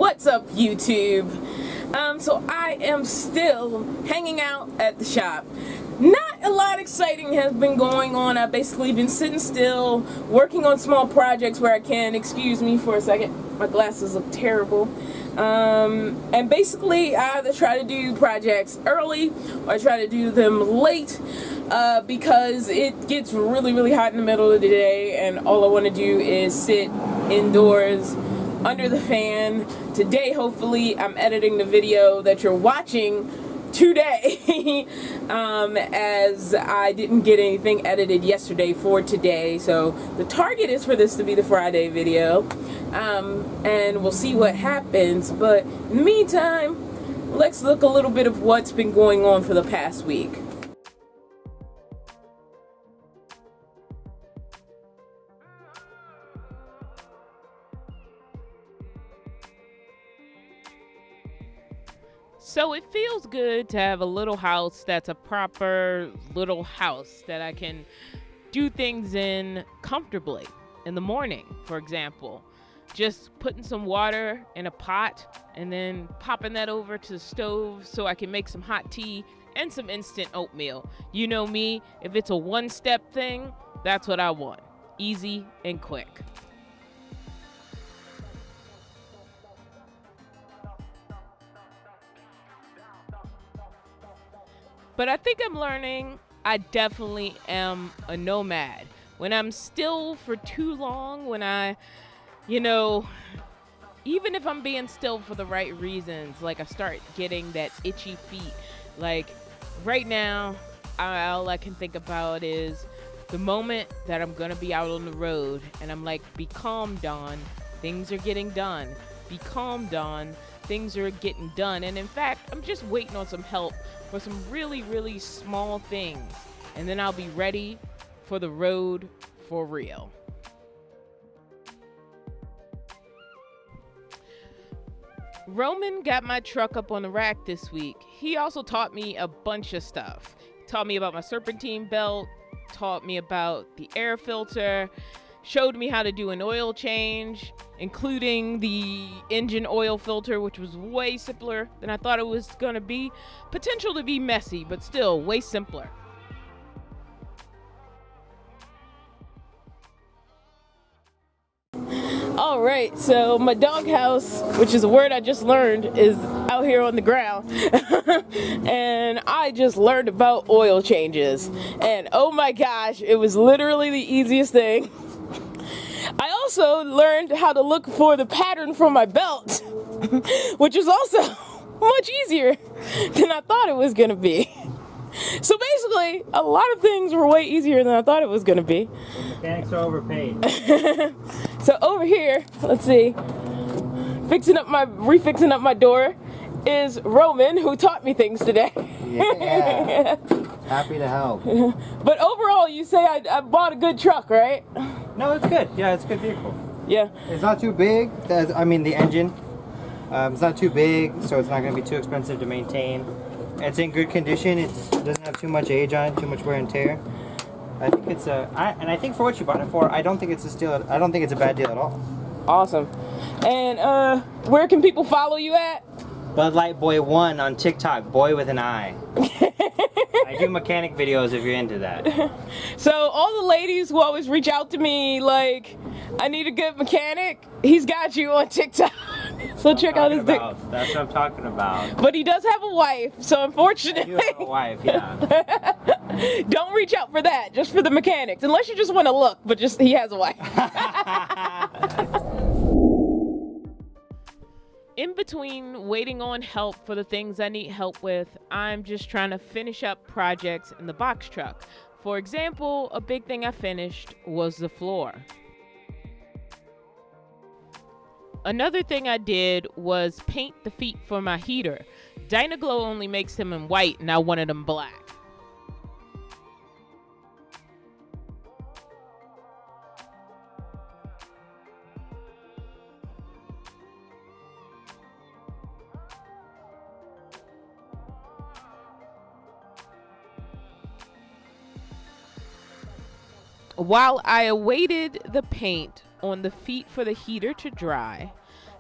What's up, YouTube? So I am still hanging out at the shop. Not a lot exciting has been going on. I've basically been sitting still, working on small projects where I can. Excuse me for a second. My glasses look terrible. And basically I either try to do projects early or I try to do them late because it gets really hot in the middle of the day and all I want to do is sit indoors under the fan. Today, hopefully, I'm editing the video that you're watching today as I didn't get anything edited yesterday for today. So the target is for this to be the Friday video, and we'll see what happens. But in the meantime, let's look a little bit of what's been going on for the past week. So it feels good to have a little house that's a proper little house that I can do things in comfortably. In the morning, for example, just putting some water in a pot and then popping that over to the stove so I can make some hot tea and some instant oatmeal. You know me, if it's a one-step thing, that's what I want. Easy and quick. But I think I'm learning I definitely am a nomad. When I'm still for too long, when even if I'm being still for the right reasons, like I start getting that itchy feet. Like right now, all I can think about is the moment that I'm gonna be out on the road and I'm like, be calm, Dawn, things are getting done. Be calm, Dawn, things are getting done. And in fact, I'm just waiting on some help for some really small things, and then I'll be ready for the road for real. Roman got my truck up on the rack this week. He also taught me a bunch of stuff. He taught me about my serpentine belt, taught me about the air filter, showed me how to do an oil change, including the engine oil filter, which was way simpler than I thought it was gonna be. Potential to be messy, but still way simpler. All right, so my doghouse, which is a word I just learned, is out here on the ground. And I just learned about oil changes. And oh my gosh, it was literally the easiest thing. I also learned how to look for the pattern for my belt, which is also much easier than I thought it was going to be. So basically, a lot of things were way easier than I thought it was going to be. Mechanics are overpaid. So over here, let's see, refixing up my door is Roman, who taught me things today. Yeah. Happy to help. But overall, you say I bought a good truck, right? No, it's good. Yeah, it's a good vehicle. Yeah. It's not too big. The engine. It's not too big, so it's not going to be too expensive to maintain. It's in good condition. It doesn't have too much age on it, too much wear and tear. I think it's I think for what you bought it for, I don't think it's a steal. I don't think it's a bad deal at all. Awesome. And where can people follow you at? Bud Light Boy 1 on TikTok, boy with an I. I do mechanic videos if you're into that. So all the ladies who always reach out to me like, I need a good mechanic, he's got you on TikTok. So check out his TikTok. That's what I'm talking about. But he does have a wife, so unfortunately. I do have a wife, yeah. Don't reach out for that, just for the mechanics. Unless you just want to look, but just he has a wife. In between waiting on help for the things I need help with, I'm just trying to finish up projects in the box truck. For example, a big thing I finished was the floor. Another thing I did was paint the feet for my heater. Dynaglow only makes them in white and I wanted them black. While I awaited the paint on the feet for the heater to dry,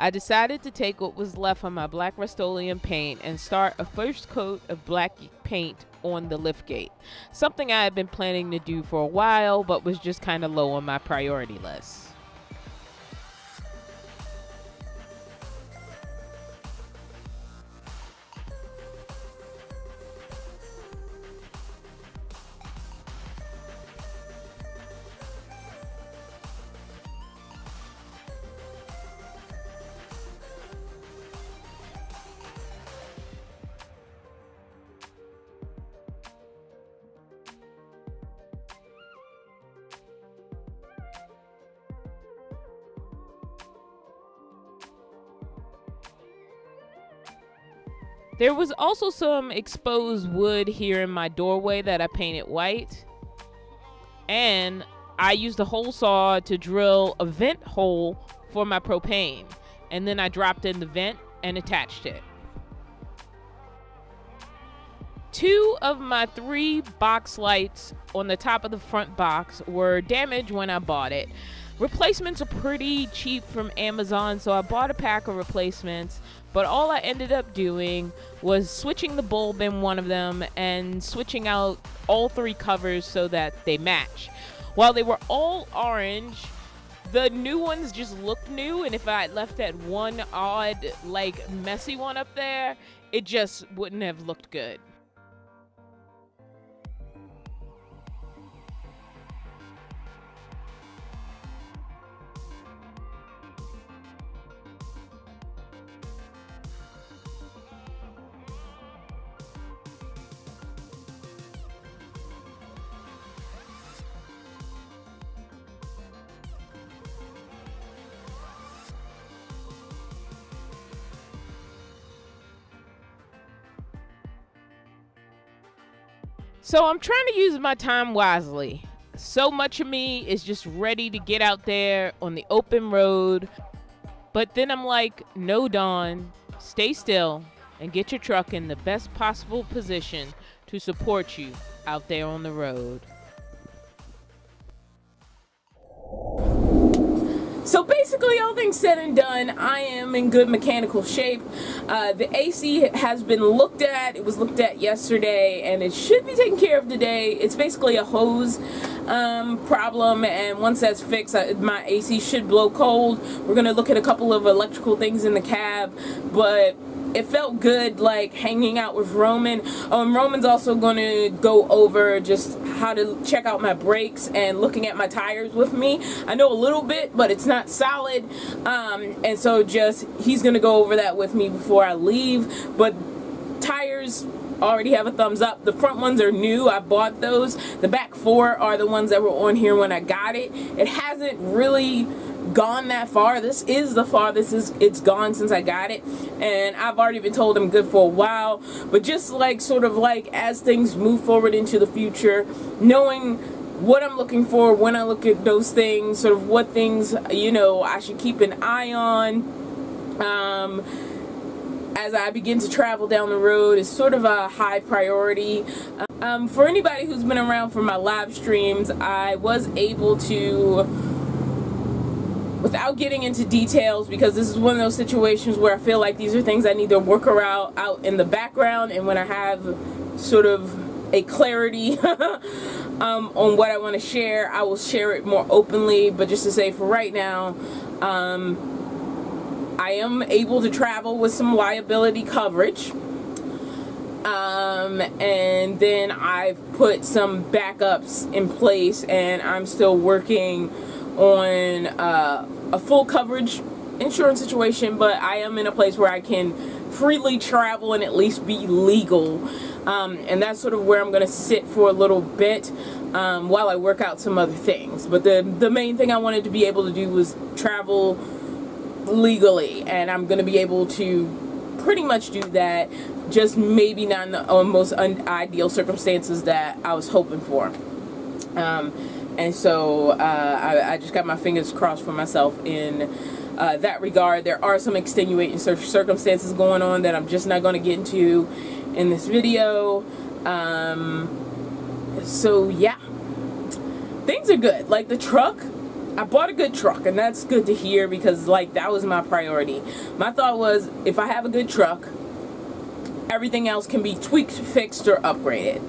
I decided to take what was left of my black Rust-Oleum paint and start a first coat of black paint on the liftgate. Something I had been planning to do for a while, but was just kind of low on my priority list. There was also some exposed wood here in my doorway that I painted white. And I used a hole saw to drill a vent hole for my propane. And then I dropped in the vent and attached it. 2 of my 3 box lights on the top of the front box were damaged when I bought it. Replacements are pretty cheap from Amazon, so I bought a pack of replacements. But all I ended up doing was switching the bulb in one of them and switching out all 3 covers so that they match. While they were all orange, the new ones just looked new, and if I had left that one odd, messy one up there, it just wouldn't have looked good. So I'm trying to use my time wisely. So much of me is just ready to get out there on the open road. But then I'm like, no, Dawn, stay still and get your truck in the best possible position to support you out there on the road. So basically, all things said and done, I am in good mechanical shape. The AC has been looked at. It was looked at yesterday, and it should be taken care of today. It's basically a hose problem, and once that's fixed, my AC should blow cold. We're going to look at a couple of electrical things in the cab, but it felt good, hanging out with Roman. And Roman's also going to go over just how to check out my brakes and looking at my tires with me. I know a little bit, but it's not solid. And so he's going to go over that with me before I leave. But tires already have a thumbs up. The front ones are new. I bought those. The back 4 are the ones that were on here when I got it. It hasn't really gone that far. This is the farthest it's gone since I got it, and I've already been told I'm good for a while. But just as things move forward into the future, knowing what I'm looking for when I look at those things, sort of what things I should keep an eye on as I begin to travel down the road is sort of a high priority. For anybody who's been around for my live streams, I was able to, without getting into details, because this is one of those situations where I feel like these are things I need to work around out in the background, and when I have sort of a clarity on what I want to share, I will share it more openly. But just to say, for right now, I am able to travel with some liability coverage. And then I've put some backups in place, and I'm still working on a full coverage insurance situation, but I am in a place where I can freely travel and at least be legal. And that's sort of where I'm going to sit for a little bit while I work out some other things. But the main thing I wanted to be able to do was travel legally, and I'm going to be able to pretty much do that, just maybe not in the most ideal circumstances that I was hoping for. And so I just got my fingers crossed for myself in that regard. There are some extenuating circumstances going on that I'm just not going to get into in this video. So yeah, things are good. Like the truck, I bought a good truck, and that's good to hear because, like, that was my priority. My thought was, if I have a good truck, everything else can be tweaked, fixed, or upgraded.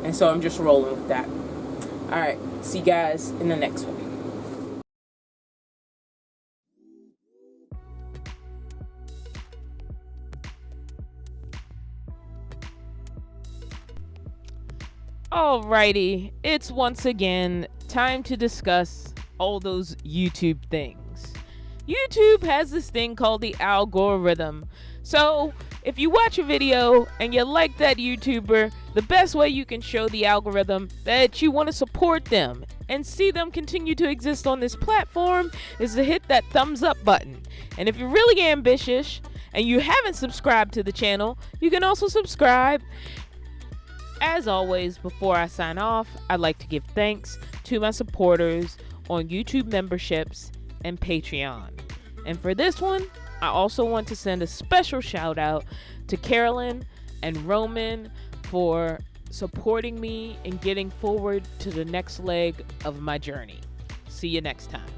And so I'm just rolling with that. Alright, see you guys in the next one. Alrighty, it's once again time to discuss all those YouTube things. YouTube has this thing called the algorithm. So, if you watch a video and you like that YouTuber, the best way you can show the algorithm that you want to support them and see them continue to exist on this platform is to hit that thumbs up button. And if you're really ambitious and you haven't subscribed to the channel, you can also subscribe. As always, before I sign off, I'd like to give thanks to my supporters on YouTube memberships and Patreon. And for this one, I also want to send a special shout out to Carolyn and Roman for supporting me and getting forward to the next leg of my journey. See you next time.